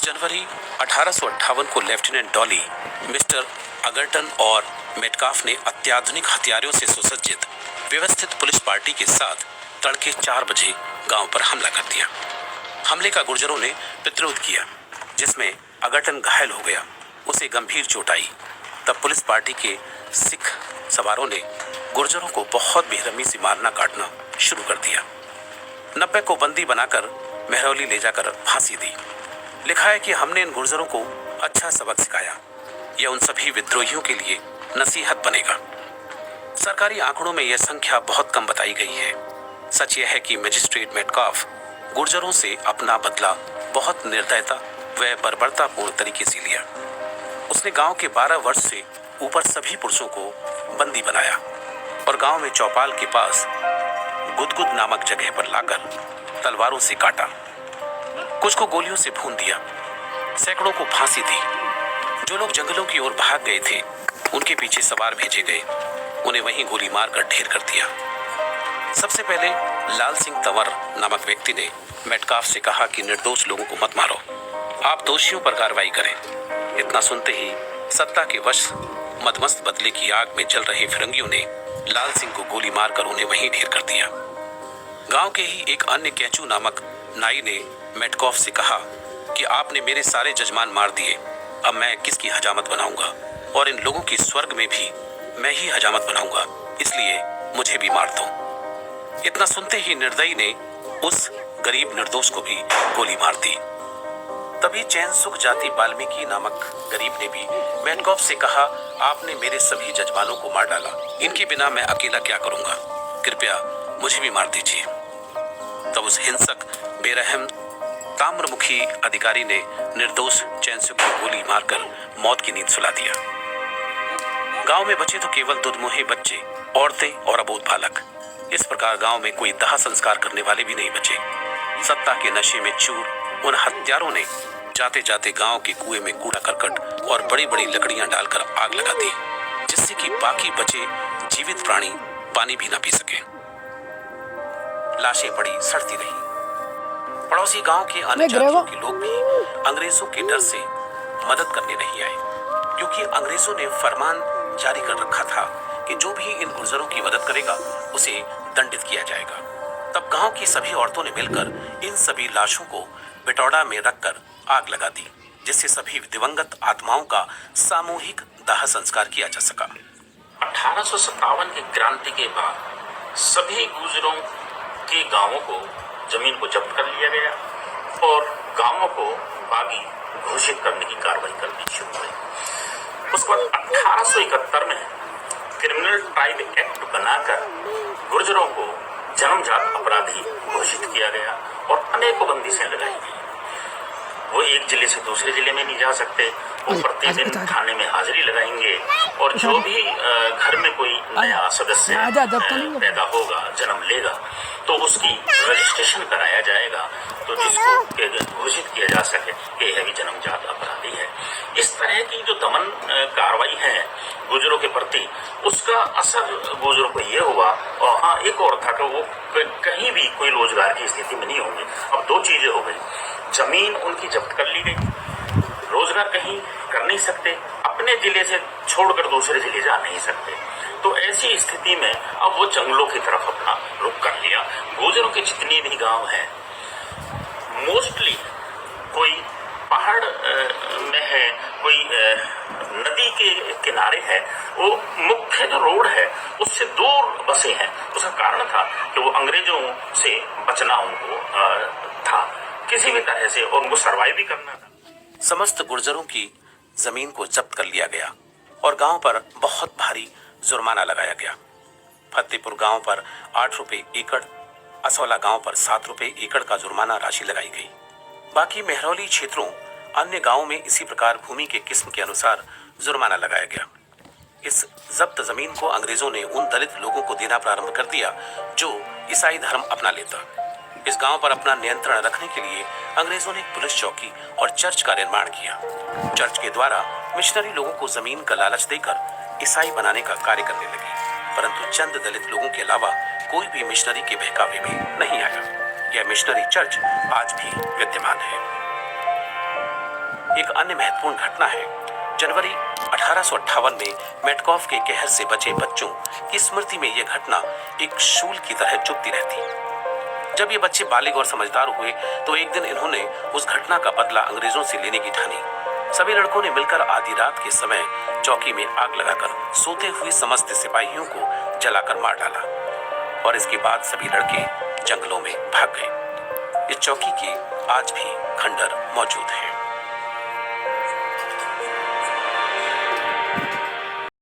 जनवरी 1858 को lieutenant Dolly, mister अगर्टन और Metcalfe ने अत्याधुनिक हथियारों से सुसज्जित व्यवस्थित पुलिस पार्टी के साथ तड़के 4 बजे गांव पर हमला कर दिया। हमले का गुर्जरों ने प्रतिरोध किया, जिसमें अगर्टन घायल हो गया, उसे गंभीर चोट आई। तब पुलिस पार्टी के सिख सवारों ने गुर्जरों को बहुत बेरहमी से मारना काटना शुरू कर दिया। 90 को बंदी बनाकर महरौली ले जाकर फांसी दी। लिखा है कि हमने इन गुर्जरों को अच्छा सबक सिखाया। यह उन सभी विद्रोहियों के लिए नसीहत बनेगा। सरकारी आंकड़ों में यह संख्या बहुत कम बताई गई है। सच यह है कि मजिस्ट्रेट मेटकाफ गुर्जरों से अपना बदला बहुत निर्दयता व बर्बरतापूर्ण तरीके से लिया। उसने गांव के 12 वर्ष से ऊपर सभी पुरुषों को बंदी बनाया और गांव में चौपाल के पास गुदगुद नामक जगह पर लाकर तलवारों से काटा। कुछ को गोलियों से भून दिया, सैकड़ों को फांसी दी। जो लोग जंगलों की ओर भाग गए थे, उनके पीछे सवार भेजे गए, उन्हें वहीं गोली मारकर ढेर कर दिया। सबसे पहले लाल सिंह तंवर नामक व्यक्ति ने मेटकाफ से कहा कि निर्दोष लोगों को मत मारो, आप दोषियों पर कार्रवाई करें। इतना सुनते ही सत्ता के वश मदमस्त बदले की आग में जल रहे फिरंगियों ने लाल सिंह को गोली मारकर उन्हें वहीं ढेर कर दिया। गांव के ही एक अन्य कैचू नामक नाई ने मेटकाफ से कहा कि आपने मेरे सारे जजमान मार दिए, अब मैं किसकी हजामत बनाऊंगा और इन लोगों की स्वर्ग में भी मैं ही हजामत बनाऊंगा, इसलिए मुझे भी मार दो। इतना सुनते ही निर्दयी ने उस गरीब निर्दोष को भी गोली मार दी। तभी चैन सुख जाति वाल्मीकि नामक गरीब ने भी मेटकाफ से कहा, आपने मेरे सभी जजमानों को मार डाला, इनके बिना मैं अकेला क्या करूंगा, कृपया मुझे भी मार दीजिए। तब उस हिंसक बेरहम ताम्रमुखी अधिकारी ने निर्दोष चैन सुख को गोली मारकर मौत की नींद सुला दिया। गांव में बचे तो केवल दुधमुहे बच्चे, औरतें और अबोध बालक। इस प्रकार गांव में कोई दाह संस्कार करने वाले भी नहीं बचे। सत्ता के नशे में चूर उन हत्यारों ने जाते जाते गांव के कुएं में कूड़ा करकट और बड़ी बड़ी लकड़ियां डालकर आग लगा दी, जिससे कि बाकी बचे जीवित प्राणी पानी भी न पी सके। लाशें पड़ी सड़ती रही। पड़ोसी गांव के अन्य जातियों के लोग भी अंग्रेजों के डर से मदद करने नहीं आए, क्योंकि अंग्रेजों ने फरमान जारी कर रखा था कि जो भी इन गुर्जरों की मदद करेगा उसे दंडित किया जाएगा। तब गांव की सभी औरतों ने मिलकर इन सभी लाशों को बिटौड़ा में रखकर आग लगा दी, जिससे सभी दिवंगत आत्माओं का सामूहिक दाह संस्कार किया जा सका। 1857 की क्रांति के बाद सभी गुर्जरों के गांवों को जमीन को जब्त कर लिया गया और गांवों को बागी घोषित करने की कार्रवाई करनी शुरू हुई। उसके बाद 1871 में क्रिमिनल ट्राइब एक्ट बनाकर गुर्जरों को जन्मजात अपराधी घोषित किया गया और अनेकों बंदिशें लगाई गई। वो एक जिले से दूसरे जिले में नहीं जा सकते, वो प्रतिदिन थाने में हाजिरी लगाएंगे और जो भी घर में कोई नया सदस्य पैदा होगा, जन्म लेगा, तो उसकी रजिस्ट्रेशन कराया जाएगा, तो जिसको घोषित किया जा सके कि यह भी जन्मजात अपराधी है। इस तरह की जो दमन कार्रवाई है गुर्जरों के प्रति, उसका असर गुर्जरों को ये हुआ। और हाँ, एक और था कि वो कहीं भी कोई रोजगार की स्थिति में नहीं होंगे। अब दो चीजें हो गई, जमीन उनकी जब्त कर ली गई, रोजगार कहीं कर नहीं सकते, अपने जिले से छोड़कर दूसरे जिले जा नहीं सकते। तो ऐसी स्थिति में अब वो जंगलों की तरफ अपना रुख कर लिया। गुर्जरों के जितने भी गांव हैं, मोस्टली कोई पहाड़ में है, कोई नदी के किनारे है, वो मुख्य जो रोड है उससे दूर बसे हैं। उसका कारण था कि वो अंग्रेजों से बचना उनको था किसी भी तरह से, और उनको सर्वाइव भी करना था। समस्त गुर्जरों की जमीन को जब्त कर लिया गया और गांव पर बहुत भारी जुर्माना लगाया गया। फतेहपुर गांव पर 8 रुपए एकड़, असौला गांव पर 7 रुपए एकड़ का जुर्माना राशि लगाई गई। बाकी महरौली क्षेत्रों अन्य गांवों में इसी प्रकार भूमि के किस्म के अनुसार जुर्माना लगाया गया। इस जब्त जमीन को अंग्रेजों ने उन दलित लोगों को देना प्रारंभ कर दिया जो ईसाई धर्म अपना लेता। इस गांव पर अपना नियंत्रण रखने के लिए अंग्रेजों ने एक पुलिस चौकी और चर्च का निर्माण किया। चर्च के द्वारा मिशनरी लोगों को जमीन का लालच देकर ईसाई बनाने का कार्य करने लगे, परंतु चंद दलित लोगों के अलावा कोई भी मिशनरी के बहकावे में नहीं आया। यह मिशनरी चर्च आज भी विद्यमान है। एक अन्य महत्वपूर्ण घटना है। जनवरी 1858 में मेटकॉफ के कहर से बचे बच्चों की स्मृति में यह घटना एक शूल की तरह चुभती रहती। जब ये बच्चे बालिग और समझदार हुए तो एक दिन इन्होंने उस घटना का बदला अंग्रेजों से लेने की ठानी। सभी लड़कों ने मिलकर आधी रात के समय चौकी में आग लगाकर सोते हुए समस्त सिपाहियों को जलाकर मार डाला और इसके बाद सभी लड़के जंगलों में भाग गए। इस चौकी के आज भी खंडर मौजूद है।